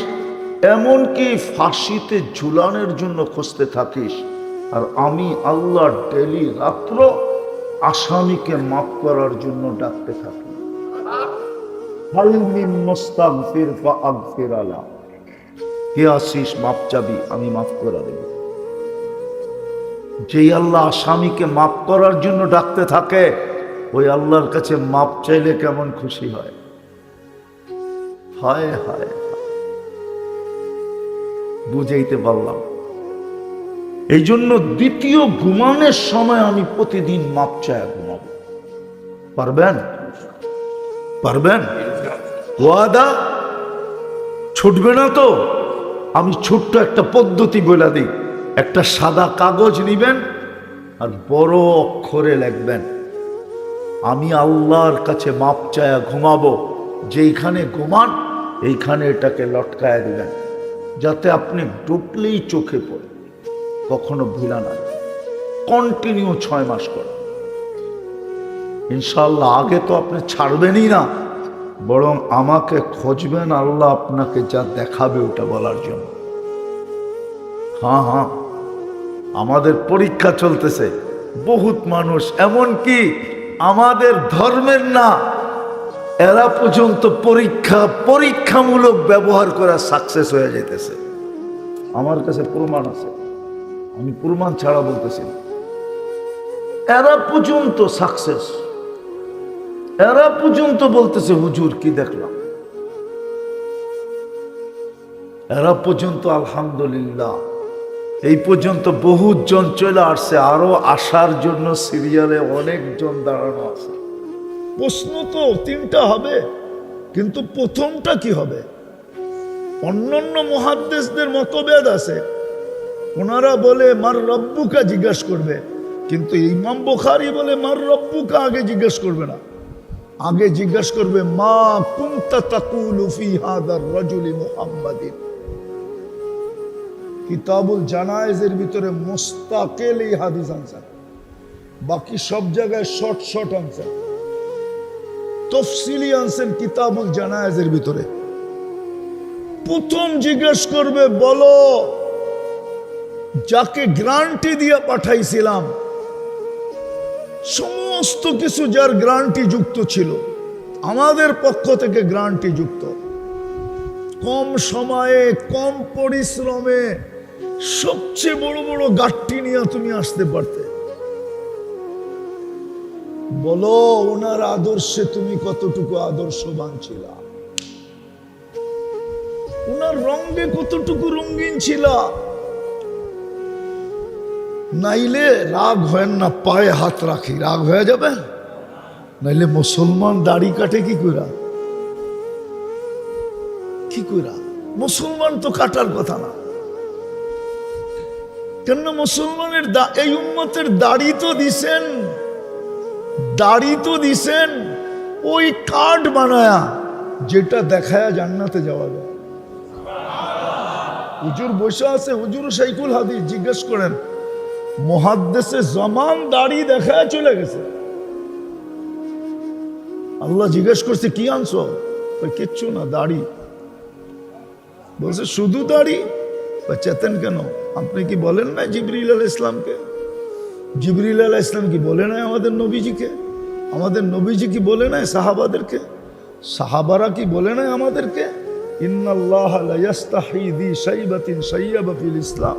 এমনকি ফাঁসিতে ঝুলানোর জন্য খুঁজতে থাকিস। আর আমি আল্লাহ ডেলি রাত্র আসামিকে মাফ করার জন্য ডাকতে থাকি। কে আসিস, মাপ চাবি, আমি মাফ করে দেব। যেই আল্লাহ আসামিকে মাফ করার জন্য ডাকতে থাকে, ওই আল্লাহর কাছে মাপ চাইলে কেমন খুশি হয়। হায় হায়, বুঝাইতে পারলাম। এই জন্য দ্বিতীয় ঘুমানোর সময় আমি প্রতিদিন মাপ চায় ঘুমাবো। পারবেন? পারবেন? ওয়াদা? ছুটবে না তো? আমি ছোট্ট একটা পদ্ধতি বলে দিই। একটা সাদা কাগজ নিবেন আর বড় অক্ষরে লিখবেন, আমি আল্লাহর কাছে মাপ চায়া ঘুমাবো। যেইখানে ঘুমান এইখানে এটাকে লটকায় দিবেন, যাতে আপনি ডুবলেই চোখে পড়ে, কখনো ভুলা না। কন্টিনিউ 6 মাস করে ইনশাআল্লাহ। আগে তো আপনি ছাড়বেনই না, বরং আমাকে খুঁজবেন, আল্লাহ আপনাকে যা দেখাবে ওটা বলার জন্য। হ্যাঁ হ্যাঁ, আমাদের পরীক্ষা চলতেছে। বহুত মানুষ, এমন কি আমাদের ধর্মের না, এরা পর্যন্ত পরীক্ষামূলক ব্যবহার করা সাকসেস হয়ে যাইতেছে। আমার কাছে প্রমাণ আছে, আমি প্রমাণ ছাড়া বলতেছি না। এরা পর্যন্ত সাকসেস, এরা পর্যন্ত বলতেছে হুজুর কি দেখলাম, এরা পর্যন্ত আলহামদুলিল্লাহ। এই পর্যন্ত বহুত জন চলে আসছে, আরো আসার জন্য সিরিয়ালে অনেকজন দাঁড়ানো আছে। প্রশ্ন তো তিনটা হবে, কিন্তু প্রথমটা কি হবে? অন্যান্য মুহাদ্দিসদের মতভেদ আছে, ওনারা বলে মার রব্বুকা জিজ্ঞেস করবে, কিন্তু ইমাম বুখারী বলে মার রব্বুকা আগে জিজ্ঞেস করবে না, আগে জিজ্ঞেস করবে মা কুনতা তাকুলু ফি হাদার রাজুলি মুহাম্মাদিন। কিতাবুল জানায়েজের ভিতরে মুস্তাকিল এই হাদিস আনছেন, বাকি সব জায়গায় শর্ট শর্ট আনছেন, তফসিলি আনছেন কিতাবুল জানায়েজের ভিতরে। প্রথম জিজ্ঞেস করবে বলো যাকে গ্যারান্টি দিয়ে পাঠাইছিলাম, সমস্ত কিছু যার গ্যারান্টি যুক্ত ছিল, আমাদের পক্ষ থেকে গ্যারান্টি যুক্ত, কম সময়ে কম পরিশ্রমে সবচেয়ে বড় বড় গাঠটি নিয়ে তুমি আসতে পারতে, বলো ওনার আদর্শে তুমি কতটুকু আদর্শবান ছিল, ওনার রঙে কতটুকু রঙিন ছিল। নাইলে রাগ হয় না, পায়ে হাত রাখি, রাগ হয়ে যাবে। নাইলে মুসলমান দাড়ি কাটে কি কইরা, কি কইরা? মুসলমান তো কাটার কথা না, কেন মুসলমানের এই উম্মতের দাড়ি তো দিছেন, দাড়ি তো দিছেন ওই কার্ড বানায়া যেটা দেখায়া জান্নাতে যাওয়া যায়। হুজুর বসে আছে, হুজুর শাইখুল হাদিস, জিজ্ঞেস করেন মুহাদ্দিসে জামান দাড়ি দেখায় চলে গেছে। আল্লাহ জিজ্ঞেস করছে কি আনছো? কিচ্ছু না, দাড়ি। বলছে শুধু দাড়ি? চেতেন কেন? আপনি কি বলেন না জিবরিল আলাইহিস সালামকে? জিবরিল আলাইহিস সালাম কি বলে নাই আমাদের নবীজিকে? আমাদের নবীজি কি বলে নাই সাহাবাদেরকে? সাহাবারা কি বলে নাই আমাদেরকে ইন্নাল্লাহা লা ইস্তাহি যি শাইবাতিন শাইয়াবা ফিল ইসলাম?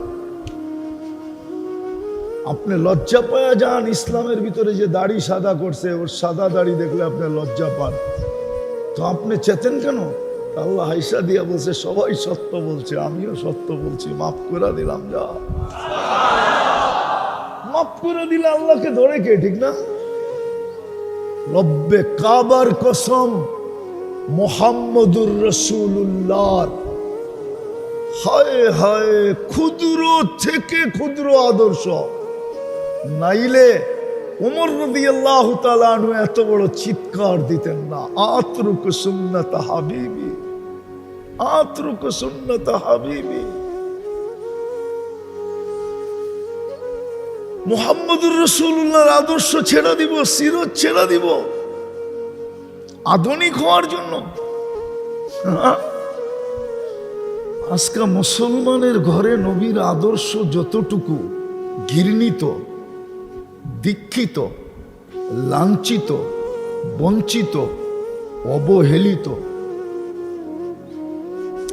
আপনি লজ্জা পায়া যান ইসলামের ভিতরে যে দাড়ি সাদা করছে, ওর সাদা দাড়ি দেখলে আপনি লজ্জা পান, তো আপনি চেতেন কেন? আল্লাহ হাইসা দিয়া বলছে সবাই সত্য বলছে, আমিও সত্য বলছি, মাফ করে দিলাম, যা মাফ করে দিলে আল্লাহকে ধরে কে, ঠিক না? রব্বে কাবার কসম, মুহাম্মদুর রাসূলুল্লাহ, হায় হায় ক্ষুদ্র থেকে ক্ষুদ্র আদর্শ, নাইলে ওমর রাদিয়াল্লাহু তাআলা আনহু এত বড় চিৎকার দিতেন না, আতরুকু সুন্নাত হাবিবি, আতরুকু সুন্নাত হাবিবি। মুহাম্মদুর রাসূলুল্লাহর আদর্শ ছেড়ে দিব, সিরত ছেড়ে দিব আধুনিক হওয়ার জন্য? আজকে মুসলমানের ঘরে নবীর আদর্শ যতটুকু ঘৃণিত, দীক্ষিত, লাঞ্ছিত, বঞ্চিত, অবহেলিত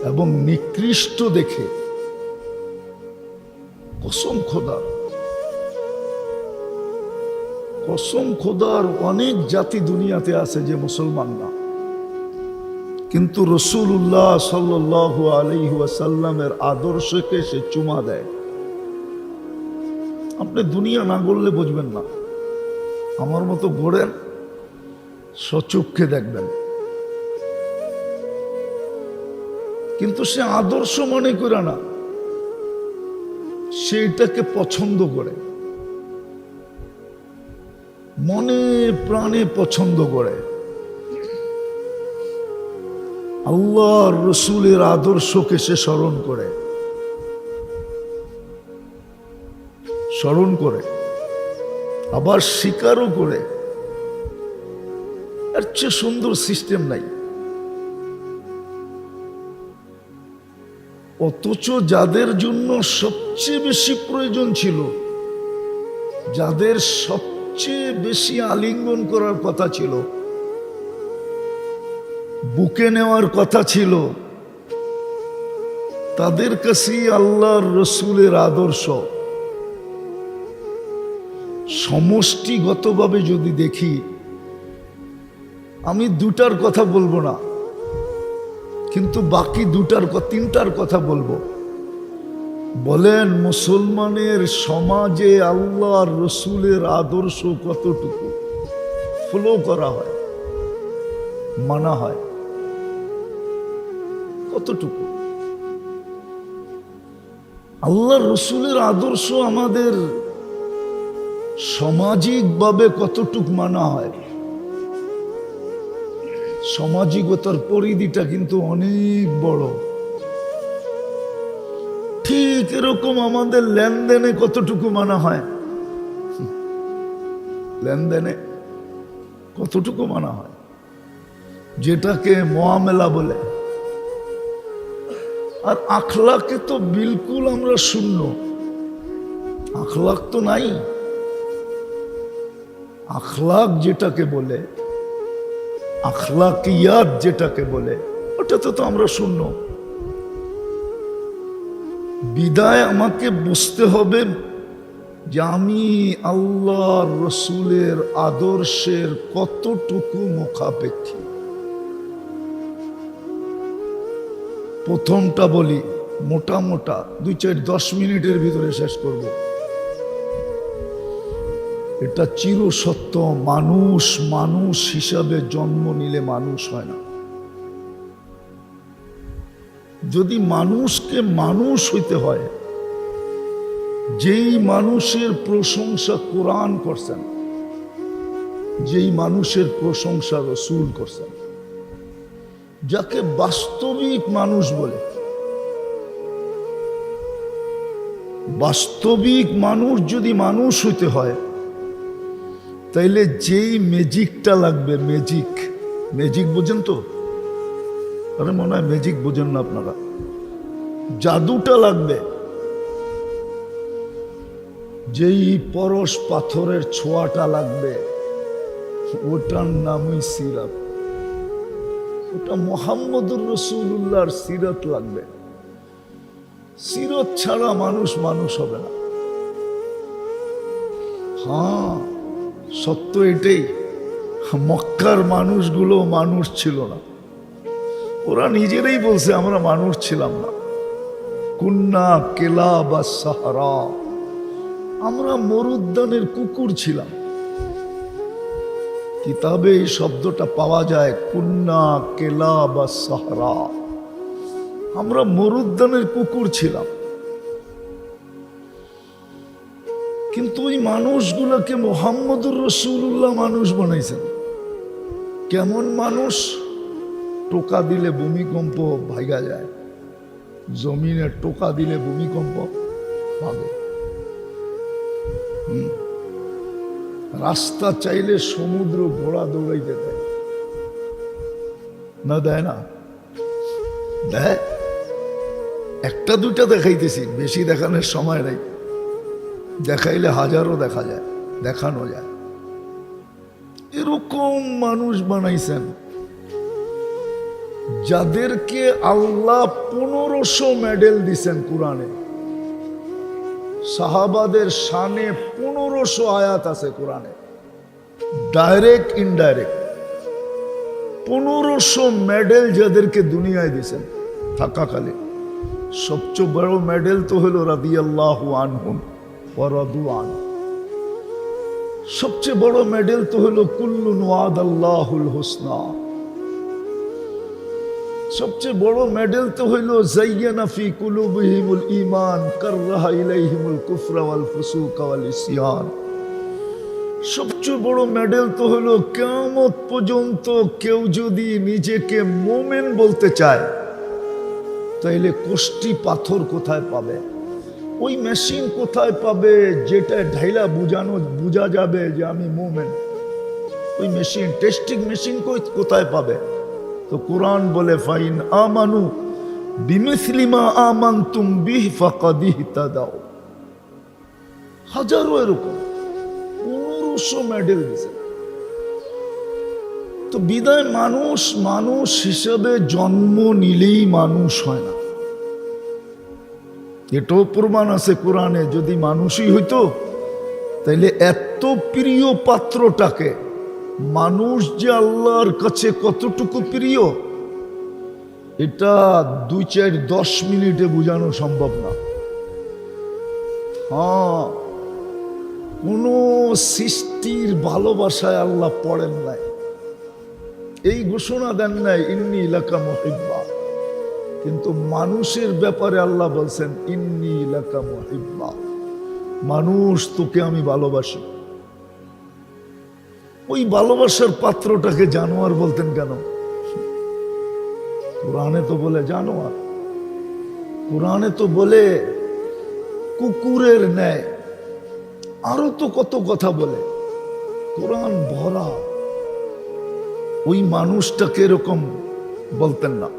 এবং নিকৃষ্ট দেখে, কসম খোদার, কসম খোদার অনেক জাতি দুনিয়াতে আছে যে মুসলমান না, কিন্তু রাসূলুল্লাহ সাল্লাল্লাহু আলাইহি ওয়াসাল্লামের আদর্শকে সে চুমা দেয়। আপনি দুনিয়া না গড়লে বুঝবেন না, আমার মতো গড়েন, সচক্ষে দেখবেন। কিন্তু সে আদর্শ মনে করে না, সে এটাকে পছন্দ করে, মনে প্রাণে পছন্দ করে। আল্লাহর রসুলের আদর্শকে সে স্মরণ করে, স্মরণ করে, আবার স্বীকারও করে। এর চেয়ে সুন্দর সিস্টেম নাই। অথচ যাদের জন্য সবচেয়ে বেশি প্রয়োজন ছিল, যাদের সবচেয়ে বেশি আলিঙ্গন করার কথা ছিল, বুকে নেওয়ার কথা ছিল, তাদের কাছেই আল্লাহর রসুলের আদর্শ। সমষ্টিগতভাবে যদি দেখি, আমি দুটার কথা বলবো না, কিন্তু বাকি তিনটার কথা বলবো। বলেন, মুসলমানের সমাজে আল্লাহর রসুলের আদর্শ কতটুকু ফলো করা হয়, মানা হয়, কতটুকু? আল্লাহর রসুলের আদর্শ আমাদের সামাজিকভাবে কতটুকু মানা হয়? সামাজিকতার পরিধিটা কিন্তু অনেক বড়। ঠিক এরকম আমাদের লেনদেনে কতটুকু মানা হয়, লেনদেনে কতটুকু মানা হয়, যেটাকে মুআমেলা বলে। আর আখলাকে তো বিলকুল আমরা শূন্য, আখলাক তো নাই। আখলাক যেটাকে বলে, আখলাকিয়াত যেটাকে বলে, ওটাতে তো আমরা শূন্য। বিদায় আমাকে বুঝতে হবে যে আমি আল্লাহর রসুলের আদর্শের কতটুকু মুখাপেক্ষী। প্রথমটা বলি, মোটা মোটা 2-4-10 মিনিটের ভিতরে শেষ করব। এটা চিরসত্য, মানুষ মানুষ হিসাবে জন্ম নিলে মানুষ হয় না। যদি মানুষকে মানুষ হইতে হয়, যেই মানুষের প্রশংসা কোরআন করছেন, যেই মানুষের প্রশংসা রসূল করছেন, যাকে বাস্তবিক মানুষ বলে, বাস্তবিক মানুষ যদি মানুষ হইতে হয়, তাইলে যেই ম্যাজিকটা লাগবে, ম্যাজিক, ম্যাজিক বোঝেন তো? আরে মনে হয় ম্যাজিক বোঝেন না আপনারা। জাদুটা লাগবে, যেই পরশ পাথরের ছোঁয়াটা লাগবে, ওটার নামই সিরাত। ওটা মুহাম্মদুর রাসূলুল্লাহর সিরাত লাগবে। সিরাত ছাড়া মানুষ মানুষ হবে না। হ্যাঁ, সত্য এটাই, মক্কার মানুষগুলো মানুষ ছিল না। ওরা নিজেরাই বলছে আমরা মানুষ ছিলাম না। কুন্না কেলাবা সাহারা, আমরা মরুদ্যানের কুকুর ছিলাম। কিতাবে এই শব্দটা পাওয়া যায়, কুন্না কেলাবা সাহারা, আমরা মরুদ্যানের কুকুর ছিলাম। কিন্তু ওই মানুষগুলোকে মুহাম্মদুর রাসূলুল্লাহ মানুষ বানাইছেন। কেমন মানুষ? টোকা দিলে ভূমিকম্প ভাইগা যায়, জমিনে টোকা দিলে ভূমিকম্প ভাগে। রাস্তা চাইলে সমুদ্র ঘোড়া দৌড়াইতে দেয় না? দেয় না? দেয়। একটা দুইটা দেখাইতেছি, বেশি দেখানোর সময় নেই। দেখাইলে হাজারও দেখা যায়, দেখানো যায়। এরকম মানুষ বানাইছেন যাদেরকে আল্লাহ 1500 মেডেল দিছেন কোরআনে। সাহাবাদের শানে 1500 আয়াত আছে কোরআনে, ডাইরেক্ট ইনডাইরেক্ট। 1500 মেডেল যাদেরকে দুনিয়ায় দিছেন থাকাকালীন। সবচেয়ে বড় মেডেল তো হলো রাদিয়াল্লাহু আনহুম ওয়া রাদু আন। সবচেয়ে বড় মেডেল তো হলো কুল্লুন ওয়াদাল্লাহুল হুসনা। সবচেয়ে বড় মেডেল তো হইল যায়্যানা ফি কুলুবিহিমুল ঈমান কাররাহা ইলাইহিমুল কুফরা ওয়াল ফুসুকা ওয়াল ইসয়ান। সবচেয়ে বড় মেডেল তো হলো কিয়ামত পর্যন্ত কেউ যদি নিজেকে মুমিন বলতে চায়, তাইলে কোষ্টি পাথর কোথায় পাবে? ওই মেশিন কোথায় পাবে যেটা ঢাইলা বুঝা যাবে যে আমি মুমিন? ওই মেশিন, টেস্টিং মেশিন কোথায় পাবে? তো কোরআন বলে ফাইন আমানু বিমিসলি মা আমানতুম বিহি ফাকাদ ইহতাদাও। হাজারো এরকম 1500 মেডেল দিয়েছে। তো বিদায় মানুষ মানুষ হিসেবে জন্ম নিলেই মানুষ হয় না। এটাও প্রমাণ আছে কোরআনে, যদি মানুষই হইতো তাইলে এত প্রিয় পাত্রটাকে, মানুষ যে আল্লাহর কাছে কতটুকু প্রিয় এটা 2-4-10 মিনিটে বোঝানো সম্ভব না। হ্যাঁ, কোন সৃষ্টির ভালোবাসায় আল্লাহ পড়েন নাই, এই ঘোষণা দেন নাই ইন্নী লাকা মুহিব্বা, কিন্তু মানুষের ব্যাপারে আল্লাহ বলছেন ইন্নী লাকা মুহিব্বা, মানুষ তোকে আমি ভালোবাসি। ওই ভালোবাসার পাত্রটাকে জানোয়ার বলতেন কেন? কোরআনে তো বলে জানোয়ার, কোরআনে তো বলে কুকুরের ন্যায়, আরো তো কত কথা বলে, কোরআন ভরা। ওই মানুষটাকে এরকম বলতেন না।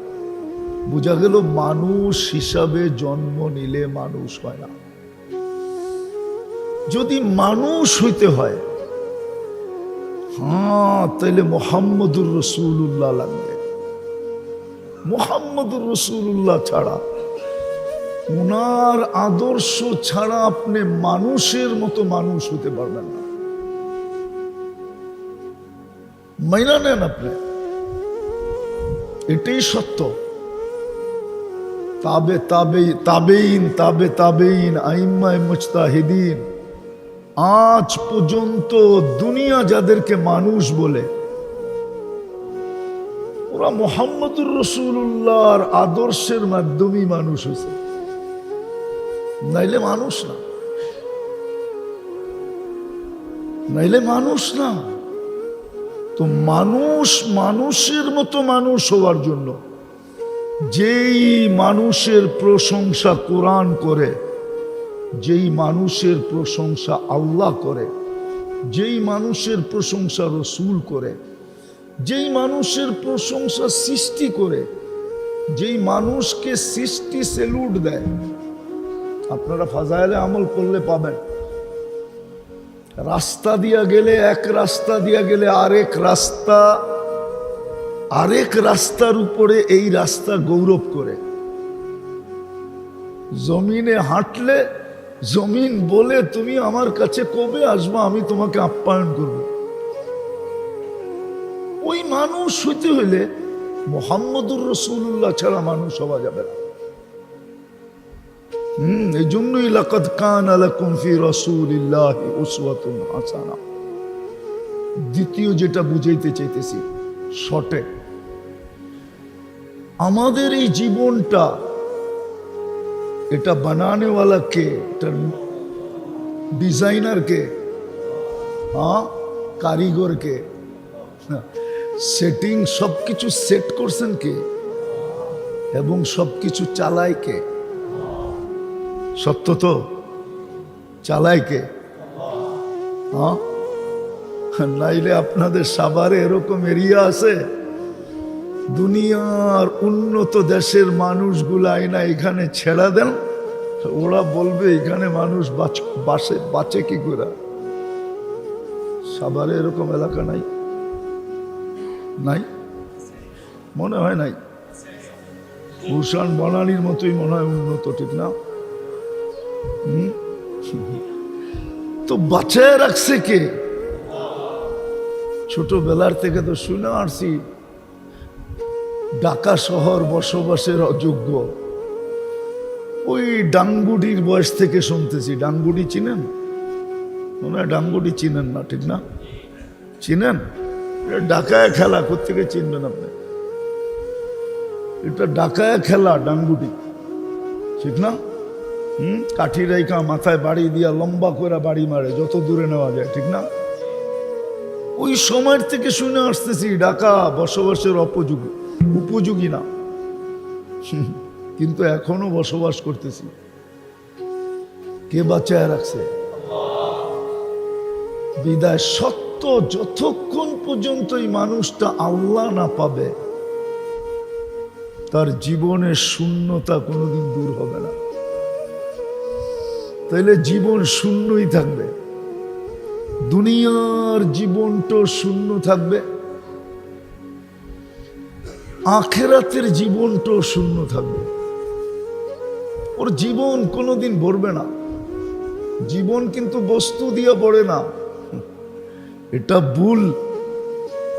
বোঝা গেল মানুষ হিসাবে জন্ম নিলে মানুষ হয় না। যদি মানুষ হইতে হয়, হ্যাঁ, তাইলে মুহাম্মদুর রাসূলুল্লাহ লাগবে। মুহাম্মদুর রাসূলুল্লাহ ছাড়া, উনার আদর্শ ছাড়া আপনি মানুষের মতো মানুষ হতে পারবেন না। মাইনা নেন আপনি, এটাই সত্য। তাবেইন আইম্মায়ে মুজতাহিদিন, আজ পর্যন্ত দুনিয়া যাদেরকে মানুষ বলে, ওরা মুহাম্মদুর রাসূলুল্লাহর আদর্শের মাধ্যমেই মানুষ হয়েছে, নাইলে মানুষ না, নাইলে মানুষ না। তো মানুষ মানুষের মতো মানুষ হওয়ার জন্য যেই মানুষের প্রশংসা কোরআন করে, যেই মানুষের প্রশংসা আল্লাহ করে, যেই মানুষের প্রশংসা রসুল করে, যেই মানুষের প্রশংসা সৃষ্টি করে, যেই মানুষকে সৃষ্টি সেলুট দেয়, আপনারা ফাজাইলে আমল করলে পাবেন। রাস্তা দিয়া গেলে, এক রাস্তা দিয়া গেলে আরেক রাস্তার উপরে এই রাস্তা গৌরব করে। জমিনে হাঁটলে জমিন বলে তুমি আমার কাছে কবে আসবা, আমি তোমাকে আপ্যায়ন করব। ওই মানুষ হইতে হইলে মুহাম্মদুর রাসূলুল্লাহ ছাড়া মানুষ হওয়া যাবে না। এই জন্যই লাকাদ কানা লাকুম ফি রাসূলিল্লাহি উসওয়াতুন হাসানাহ। দ্বিতীয় যেটা বুঝাইতে চাইতেছি শর্টে, আমাদের এই জীবনটা, এটা বানানেওয়ালা কে? এটার ডিজাইনার কে? হ্যাঁ, কারিগর কে? সেটিং সবকিছু সেট করছেন কে? এবং সবকিছু চালায় কে? সত্য তো, চালায় কে? হ্যাঁ, নাইলে আপনাদের সাভারে এরকম এরিয়া আছে, দুনিয়ার উন্নত দেশের মানুষগুলা আইনা এখানে ছেড়া দেন, ওরা বলবে এখানে মানুষ বাঁচে কি করে? সাভারে এরকম এলাকা নাই? নাই মনে হয় নাই। ভূষণ বনানীর মতোই মনে হয় উন্নত, ঠিক না? তো বাঁচায় রাখছে কে? ছোটবেলার থেকে তো শুনে আসছি ঢাকা শহর বসবাসের অযোগ্য। ওই ডাঙ্গুডির বয়স থেকে শুনতেছি। ডাঙ্গুডি চিনেন? মনে হয় ডাঙ্গুডি চিনেন না, ঠিক না? চিনেন? ঢাকায় খেলা, কোথেকে চিনবেন আপনি? এটা ঢাকায় খেলা, ডাঙ্গুডি, ঠিক না? কাঠি রেখা মাথায় বাড়ি দিয়া লম্বা করে বাড়ি মারে, যত দূরে নেওয়া যায়, ঠিক না? ওই সময়ের থেকে শুনে আসতেছি ঢাকা বসবাসের উপযোগী না, কিন্তু এখনো বসবাস করতেছি। কে বাঁচায় রাখছে? বিদায় সত্য, যতক্ষণ পর্যন্ত এই মানুষটা আল্লাহ না পাবে, তার জীবনের শূন্যতা কোনোদিন দূর হবে না। তাইলে জীবন শূন্যই থাকবে, দুনিয়ার জীবনটা শূন্য থাকবে, আখেরাতের জীবনটাও শূন্য থাকবে। ওর জীবন কোনোদিন ভরবে না। জীবন কিন্তু বস্তু দিয়ে ভরে না, এটা ভুল।